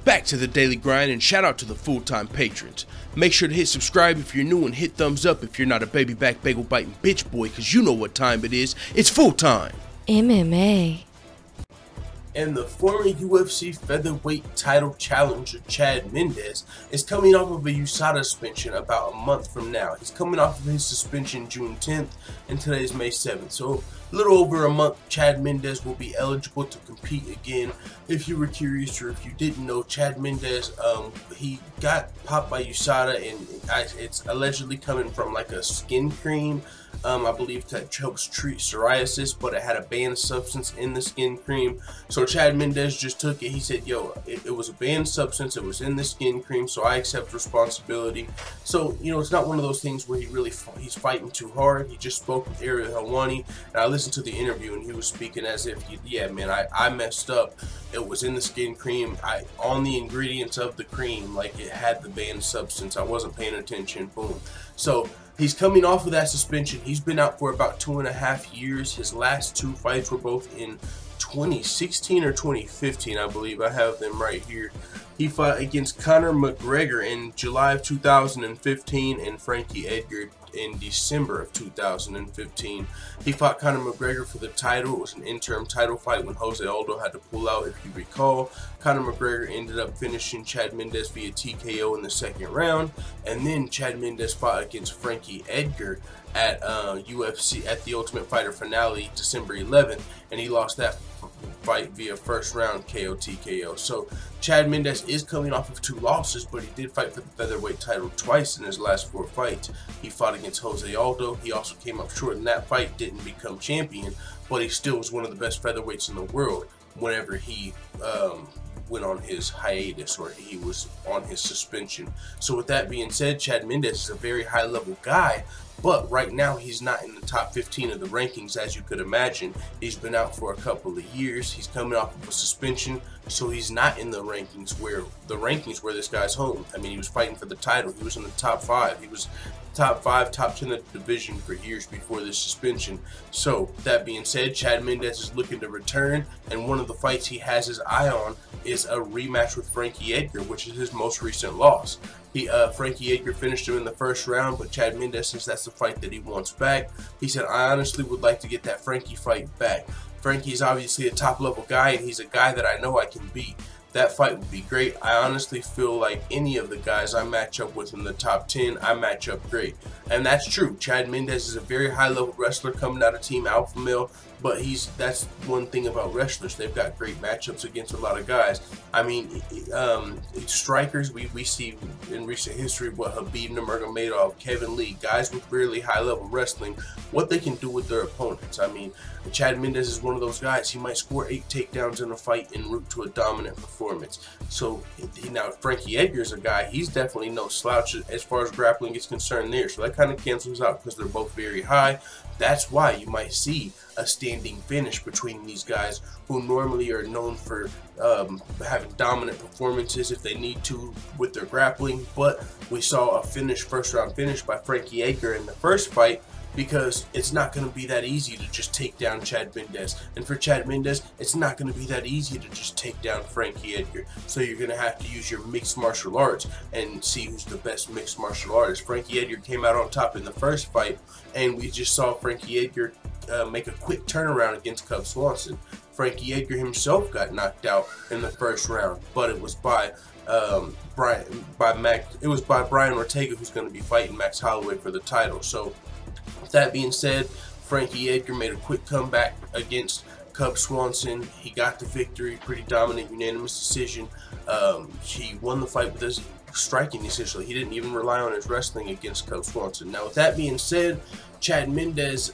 Back to the daily grind, and shout out to the full-time patrons. Make sure to hit subscribe if you're new and hit thumbs up if you're not a baby back bagel biting bitch boy, cause you know what time it is. It's full time. MMA. And the former UFC featherweight title challenger Chad Mendes is coming off of a USADA suspension about a month from now. He's coming off of his suspension June 10th and today is May 7th. So a little over a month, Chad Mendes will be eligible to compete again. If you were curious or if you didn't know, Chad Mendes, he got popped by USADA and it's allegedly coming from like a skin cream. I believe that helps treat psoriasis, but it had a banned substance in the skin cream. So Chad Mendes just took it. He said, yo, it was a banned substance. It was in the skin cream, so I accept responsibility. So, you know, it's not one of those things where he's fighting too hard. He just spoke with Ariel Helwani, and I listened to the interview, and he was speaking as if, yeah, man, I messed up. It was in the skin cream. On the ingredients of the cream, like it had the banned substance. I wasn't paying attention. Boom. So he's coming off of that suspension. He's been out for about 2.5 years. His last two fights were both in 2016 or 2015, I believe. I have them right here. He fought against Conor McGregor in July of 2015 and Frankie Edgar in December of 2015. He fought Conor McGregor for the title. It was an interim title fight when Jose Aldo had to pull out, if you recall. Conor McGregor ended up finishing Chad Mendes via TKO in the second round, and then Chad Mendes fought against Frankie Edgar at UFC at the Ultimate Fighter finale December 11th, and he lost that fight via first round KO TKO. So Chad Mendes is coming off of 2 losses, but he did fight for the featherweight title twice in his last 4 fights. He fought against Jose Aldo. He also came up short in that fight, didn't become champion, but he still was one of the best featherweights in the world whenever he went on his hiatus or he was on his suspension. So with that being said, Chad Mendes is a very high level guy, but right now he's not in the top 15 of the rankings, as you could imagine. He's been out for a couple of years. He's coming off of a suspension, so he's not in the rankings where this guy's home. I mean, he was fighting for the title. He was in the top 5. He was top 5, top 10 of the division for years before this suspension. So that being said, Chad Mendes is looking to return, and one of the fights he has his eye on is a rematch with Frankie Edgar, which is his most recent loss. Frankie Edgar finished him in the first round, but Chad Mendes says that's the fight that he wants back. He said, I honestly would like to get that Frankie fight back. Frankie's obviously a top level guy, and he's a guy that I know I can beat. That fight would be great. I honestly feel like any of the guys I match up with in the top 10, I match up great. And that's true. Chad Mendes is a very high level wrestler coming out of Team Alpha Male, but that's one thing about wrestlers. They've got great matchups against a lot of guys. I mean, strikers, we see in recent history what Khabib Nurmagomedov, Kevin Lee, guys with really high level wrestling, what they can do with their opponents. I mean, Chad Mendes is one of those guys. He might score 8 takedowns in a fight en route to a dominant performance. So now Frankie Edgar is a guy, he's definitely no slouch as far as grappling is concerned there. So that kind of cancels out because they're both very high. That's why you might see a standing finish between these guys who normally are known for having dominant performances if they need to with their grappling. But we saw a first round finish by Frankie Edgar in the first fight, because it's not going to be that easy to just take down Chad Mendes. And for Chad Mendes, it's not going to be that easy to just take down Frankie Edgar. So you're going to have to use your mixed martial arts and see who's the best mixed martial artist. Frankie Edgar came out on top in the first fight, and we just saw Frankie Edgar make a quick turnaround against Cub Swanson. Frankie Edgar himself got knocked out in the first round, but it was by Brian Ortega, who's going to be fighting Max Holloway for the title. So with that being said, Frankie Edgar made a quick comeback against Cub Swanson. He got the victory, pretty dominant, unanimous decision. He won the fight with his striking, essentially. He didn't even rely on his wrestling against Cub Swanson. Now, with that being said, Chad Mendes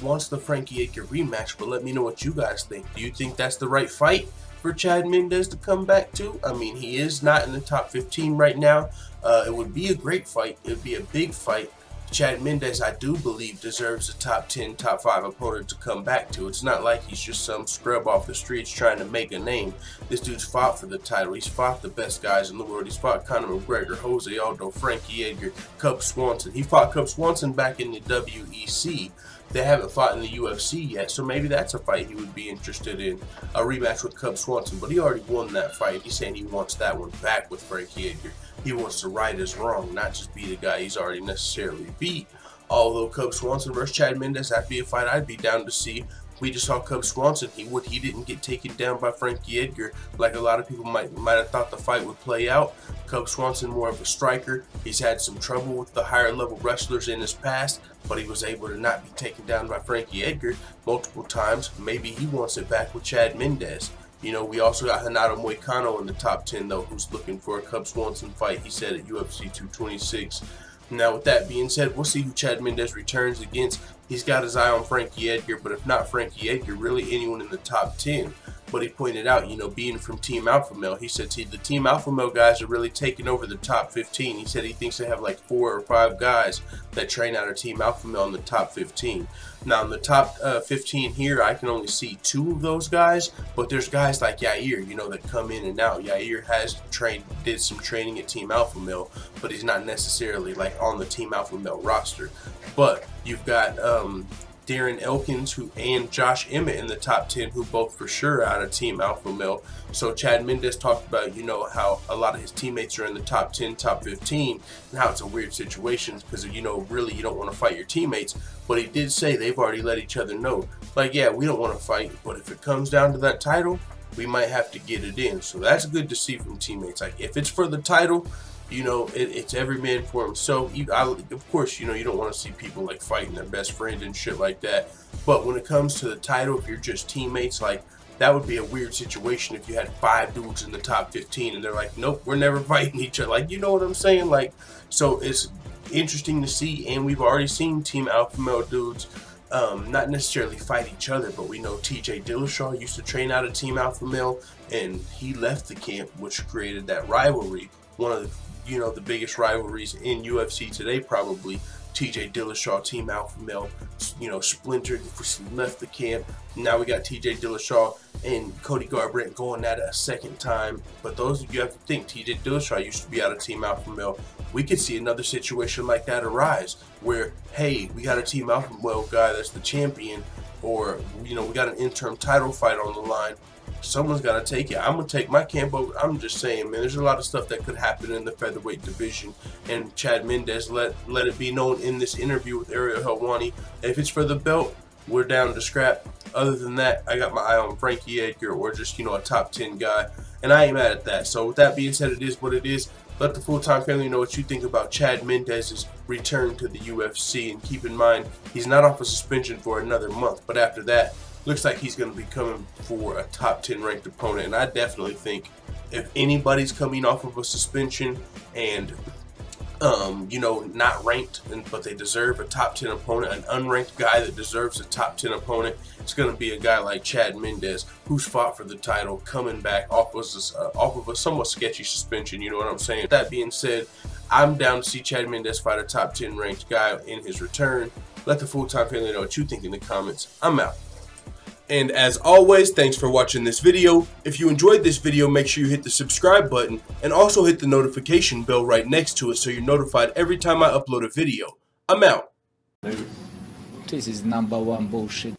wants the Frankie Edgar rematch, but let me know what you guys think. Do you think that's the right fight for Chad Mendes to come back to? I mean, he is not in the top 15 right now. It would be a great fight. It would be a big fight. Chad Mendes, I do believe, deserves a top 10, top 5 opponent to come back to. It's not like he's just some scrub off the streets trying to make a name. This dude's fought for the title. He's fought the best guys in the world. He's fought Conor McGregor, Jose Aldo, Frankie Edgar, Cub Swanson. He fought Cub Swanson back in the WEC They haven't fought in the UFC yet, so maybe that's a fight he would be interested in, a rematch with Cub Swanson. But he already won that fight. He's saying he wants that one back with Frankie Edgar. He wants to right his wrong, not just beat a guy he's already necessarily beat. Although Cub Swanson versus Chad Mendes, that'd be a fight I'd be down to see. We just saw Cub Swanson. He didn't get taken down by Frankie Edgar like a lot of people might have thought the fight would play out. Cub Swanson more of a striker. He's had some trouble with the higher level wrestlers in his past, but he was able to not be taken down by Frankie Edgar multiple times. Maybe he wants it back with Chad Mendes. You know, we also got Renato Moicano in the top 10 though, who's looking for a Cub Swanson fight, he said, at UFC 226. Now, with that being said, we'll see who Chad Mendes returns against. He's got his eye on Frankie Edgar, but if not Frankie Edgar, really anyone in the top 10. But he pointed out, you know, being from Team Alpha Male, he said, see, the Team Alpha Male guys are really taking over the top 15. He said he thinks they have like 4 or 5 guys that train out of Team Alpha Male in the top 15. Now, in the top 15 here, I can only see 2 of those guys, but there's guys like Yair, you know, that come in and out. Yair has did some training at Team Alpha Male, but he's not necessarily like on the Team Alpha Male roster. But you've got Darren Elkins and Josh Emmett in the top 10, who both for sure are out of Team Alpha Male. So Chad Mendes talked about, you know, how a lot of his teammates are in the top 10, top 15, and how it's a weird situation because, you know, really you don't want to fight your teammates. But he did say they've already let each other know, like, yeah, we don't want to fight, but if it comes down to that title, we might have to get it in. So that's good to see from teammates. Like, if it's for the title, you know, it's every man for himself. Of course, you know, you don't want to see people like fighting their best friend and shit like that. But when it comes to the title, if you're just teammates, like, that would be a weird situation if you had 5 dudes in the top 15 and they're like, nope, we're never fighting each other. Like, you know what I'm saying? Like, so it's interesting to see. And we've already seen Team Alpha Male dudes not necessarily fight each other, but we know TJ Dillashaw used to train out of Team Alpha Male, and he left the camp, which created that rivalry. One of the, you know, the biggest rivalries in UFC today, probably. TJ Dillashaw, Team Alpha Male, you know, splintered, left the camp. Now we got TJ Dillashaw and Cody Garbrandt going at it a second time. But those of you have to think, TJ Dillashaw used to be out of Team Alpha Male. We could see another situation like that arise where, hey, we got a Team Alpha Male guy that's the champion, or, you know, we got an interim title fight on the line. Someone's got to take it. I'm going to take my camp over. I'm just saying, man, there's a lot of stuff that could happen in the featherweight division. And Chad Mendes let it be known in this interview with Ariel Helwani, if it's for the belt, we're down to scrap. Other than that, I got my eye on Frankie Edgar, or just, you know, a top 10 guy. And I ain't mad at that. So with that being said, it is what it is. Let the full-time family know what you think about Chad Mendes' return to the UFC. And keep in mind, he's not off a suspension for another month. But after that, looks like he's going to be coming for a top 10 ranked opponent. And I definitely think if anybody's coming off of a suspension and, you know, not ranked, but they deserve a top 10 opponent, an unranked guy that deserves a top 10 opponent, it's going to be a guy like Chad Mendes, who's fought for the title, coming back off of a somewhat sketchy suspension, you know what I'm saying? That being said, I'm down to see Chad Mendes fight a top 10 ranked guy in his return. Let the full-time family know what you think in the comments. I'm out. And as always, thanks for watching this video. If you enjoyed this video, make sure you hit the subscribe button and also hit the notification bell right next to it so you're notified every time I upload a video. I'm out. This is #1 bullshit.